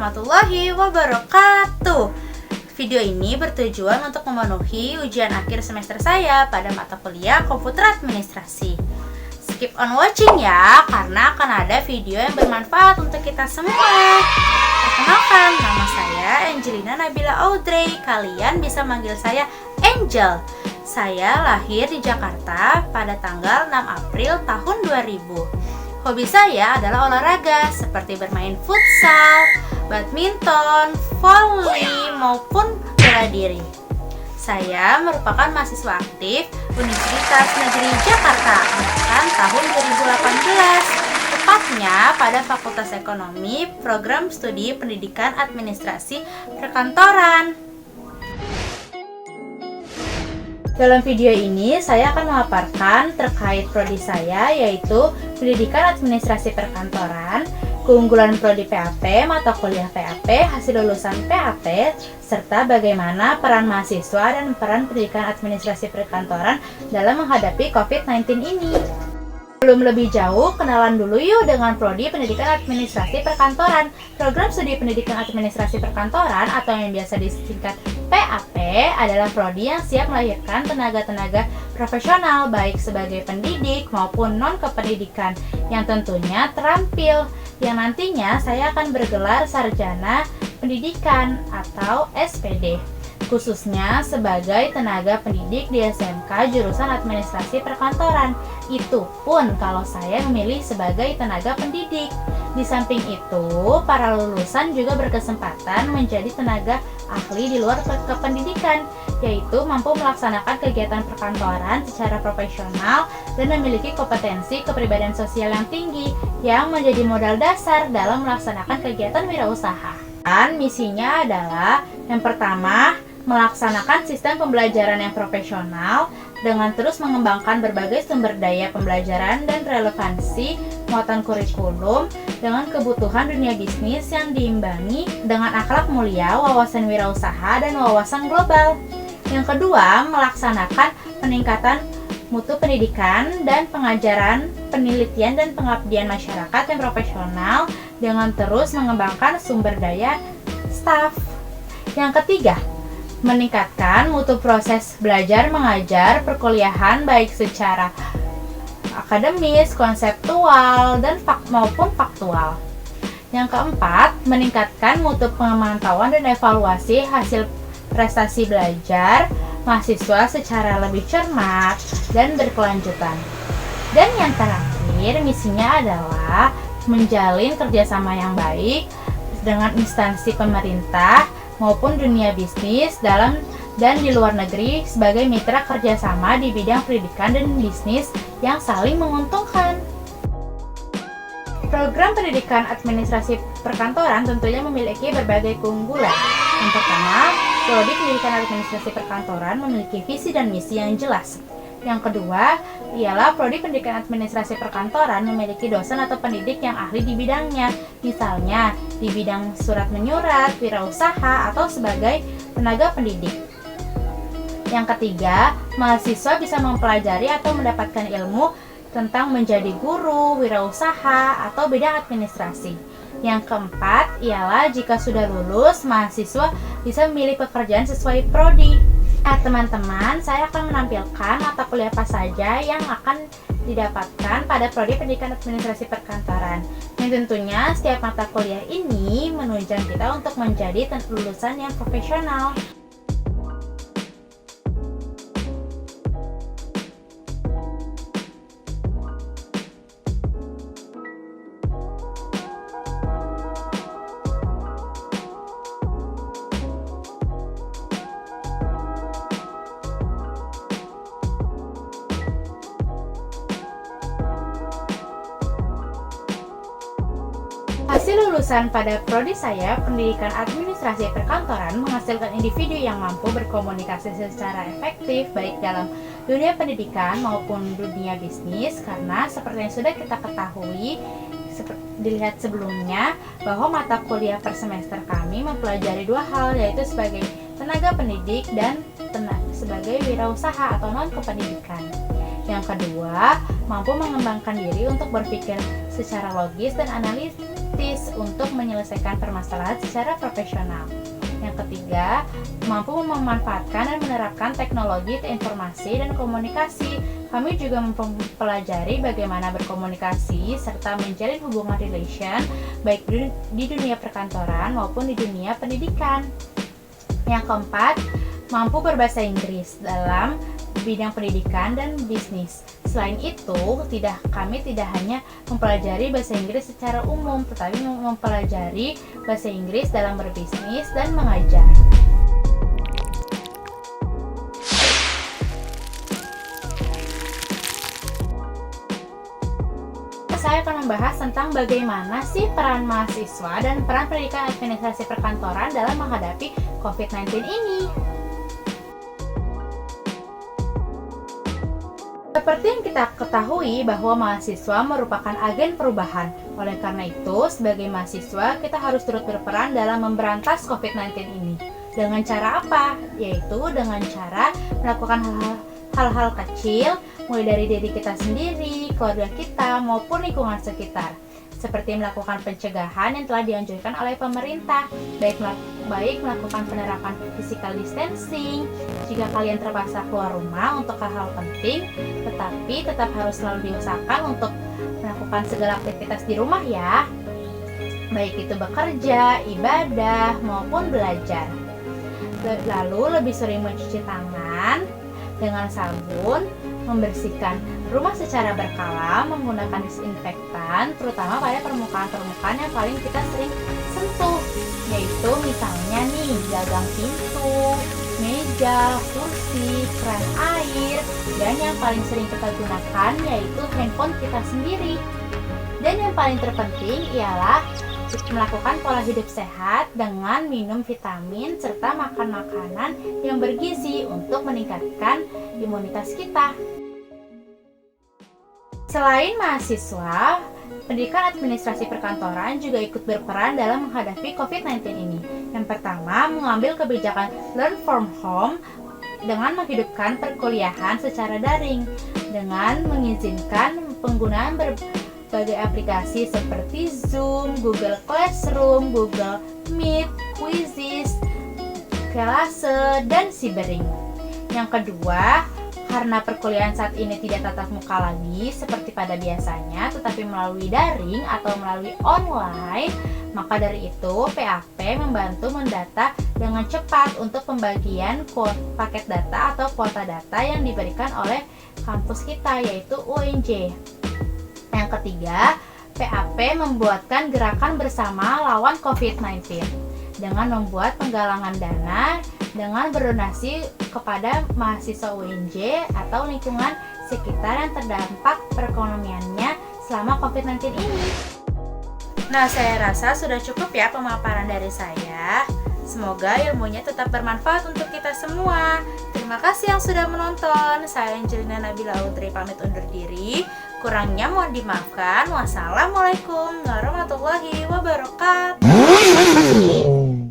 warahmatullahi wabarakatuh. Video ini bertujuan untuk memenuhi ujian akhir semester saya pada mata kuliah komputer administrasi. Skip on watching ya, karena akan ada video yang bermanfaat untuk kita semua. Perkenalkan, nama saya Angelina Nabila Audrey. Kalian bisa manggil saya Angel. Saya lahir di Jakarta pada tanggal 6 April tahun 2000. Hobi saya adalah olahraga seperti bermain futsal, badminton, volley, maupun bela diri. Saya merupakan mahasiswa aktif Universitas Negeri Jakarta angkatan tahun 2018, tepatnya pada Fakultas Ekonomi, Program Studi Pendidikan Administrasi Perkantoran. Dalam video ini, saya akan memaparkan terkait prodi saya, yaitu Pendidikan Administrasi Perkantoran, keunggulan prodi PAP, mata kuliah PAP, hasil lulusan PAP, serta bagaimana peran mahasiswa dan peran Pendidikan Administrasi Perkantoran dalam menghadapi COVID-19 ini. Belum lebih jauh, kenalan dulu yuk dengan Prodi Pendidikan Administrasi Perkantoran. Program Studi Pendidikan Administrasi Perkantoran atau yang biasa disingkat PAP adalah prodi yang siap melahirkan tenaga-tenaga profesional baik sebagai pendidik maupun non-kependidikan yang tentunya terampil, yang nantinya saya akan bergelar Sarjana Pendidikan atau SPD, khususnya sebagai tenaga pendidik di SMK jurusan Administrasi Perkantoran. Itu pun kalau saya memilih sebagai tenaga pendidik. Di samping itu, para lulusan juga berkesempatan menjadi tenaga ahli di luar kependidikan, yaitu mampu melaksanakan kegiatan perkantoran secara profesional dan memiliki kompetensi kepribadian sosial yang tinggi yang menjadi modal dasar dalam melaksanakan kegiatan wirausaha. Dan misinya adalah yang pertama, melaksanakan sistem pembelajaran yang profesional dengan terus mengembangkan berbagai sumber daya pembelajaran dan relevansi muatan kurikulum dengan kebutuhan dunia bisnis yang diimbangi dengan akhlak mulia, wawasan wirausaha, dan wawasan global. Yang kedua, melaksanakan peningkatan mutu pendidikan dan pengajaran, penelitian, dan pengabdian masyarakat yang profesional dengan terus mengembangkan sumber daya staf. Yang ketiga, meningkatkan mutu proses belajar mengajar perkuliahan baik secara akademis, konseptual, dan maupun faktual. Yang keempat, meningkatkan mutu pemantauan dan evaluasi hasil prestasi belajar mahasiswa secara lebih cermat dan berkelanjutan. Dan yang terakhir, misinya adalah menjalin kerjasama yang baik dengan instansi pemerintah maupun dunia bisnis dalam dan di luar negeri sebagai mitra kerjasama di bidang pendidikan dan bisnis yang saling menguntungkan. Program Pendidikan Administrasi Perkantoran tentunya memiliki berbagai keunggulan. Yang pertama, Prodi Pendidikan Administrasi Perkantoran memiliki visi dan misi yang jelas. Yang kedua, ialah Prodi Pendidikan Administrasi Perkantoran memiliki dosen atau pendidik yang ahli di bidangnya, misalnya di bidang surat menyurat, wirausaha, atau sebagai tenaga pendidik. Yang ketiga, mahasiswa bisa mempelajari atau mendapatkan ilmu tentang menjadi guru, wirausaha, atau bidang administrasi. Yang keempat, ialah jika sudah lulus, mahasiswa bisa memilih pekerjaan sesuai prodi. Teman-teman, saya akan menampilkan mata kuliah apa saja yang akan didapatkan pada Prodi Pendidikan Administrasi Perkantoran. Yang tentunya setiap mata kuliah ini menunjang kita untuk menjadi lulusan yang profesional. Hasil lulusan pada prodi saya, Pendidikan Administrasi Perkantoran, menghasilkan individu yang mampu berkomunikasi secara efektif baik dalam dunia pendidikan maupun dunia bisnis, karena seperti yang sudah kita ketahui, dilihat sebelumnya, bahwa mata kuliah per semester kami mempelajari dua hal, yaitu sebagai tenaga pendidik dan sebagai wirausaha atau non-kependidikan. Yang kedua, mampu mengembangkan diri untuk berpikir secara logis dan kritis untuk menyelesaikan permasalahan secara profesional. Yang ketiga, mampu memanfaatkan dan menerapkan teknologi informasi dan komunikasi. Kami juga mempelajari bagaimana berkomunikasi serta menjalin hubungan relation baik di dunia perkantoran maupun di dunia pendidikan. Yang keempat, mampu berbahasa Inggris dalam bidang pendidikan dan bisnis. Selain itu, kami tidak hanya mempelajari bahasa Inggris secara umum, tetapi mempelajari bahasa Inggris dalam berbisnis dan mengajar. Saya akan membahas tentang bagaimana sih peran mahasiswa dan peran pendidikan administrasi perkantoran dalam menghadapi COVID-19 ini. Seperti yang kita ketahui bahwa mahasiswa merupakan agen perubahan. Oleh karena itu, sebagai mahasiswa kita harus turut berperan dalam memberantas COVID-19 ini. Dengan cara apa? Yaitu dengan cara melakukan hal-hal kecil, mulai dari diri kita sendiri, keluarga kita, maupun lingkungan sekitar. Seperti melakukan pencegahan yang telah dianjurkan oleh pemerintah, baik melakukan penerapan physical distancing, jika kalian terpaksa keluar rumah untuk hal-hal penting, tetapi tetap harus selalu diusahakan untuk melakukan segala aktivitas di rumah ya, baik itu bekerja, ibadah, maupun belajar. Lalu lebih sering mencuci tangan dengan sabun, membersihkan rumah secara berkala menggunakan disinfektan, terutama pada permukaan-permukaan yang paling kita sering sentuh, yaitu misalnya nih gagang pintu, meja, kursi, keran air, dan yang paling sering kita gunakan yaitu handphone kita sendiri. Dan yang paling terpenting ialah melakukan pola hidup sehat dengan minum vitamin serta makan makanan yang bergizi untuk meningkatkan imunitas kita. Selain mahasiswa, pendidikan administrasi perkantoran juga ikut berperan dalam menghadapi COVID-19 ini. Yang pertama, mengambil kebijakan learn from home dengan menghidupkan perkuliahan secara daring dengan mengizinkan penggunaan berbagai aplikasi seperti Zoom, Google Classroom, Google Meet, Quizzes, Kelase, dan Sibering. Yang kedua, karena perkuliahan saat ini tidak tatap muka lagi seperti pada biasanya, tetapi melalui daring atau melalui online, maka dari itu PAP membantu mendata dengan cepat untuk pembagian paket data atau kuota data yang diberikan oleh kampus kita, yaitu UNJ. Yang ketiga, PAP membuatkan gerakan bersama lawan COVID-19 dengan membuat penggalangan dana dengan berdonasi kepada mahasiswa UNJ atau lingkungan sekitar yang terdampak perekonomiannya selama COVID-19 ini. Nah, saya rasa sudah cukup ya pemaparan dari saya. Semoga ilmunya tetap bermanfaat untuk kita semua. Terima kasih yang sudah menonton. Saya Angelina Nabila Audrey pamit undur diri. Kurangnya mohon dimaafkan. Wassalamualaikum warahmatullahi wabarakatuh.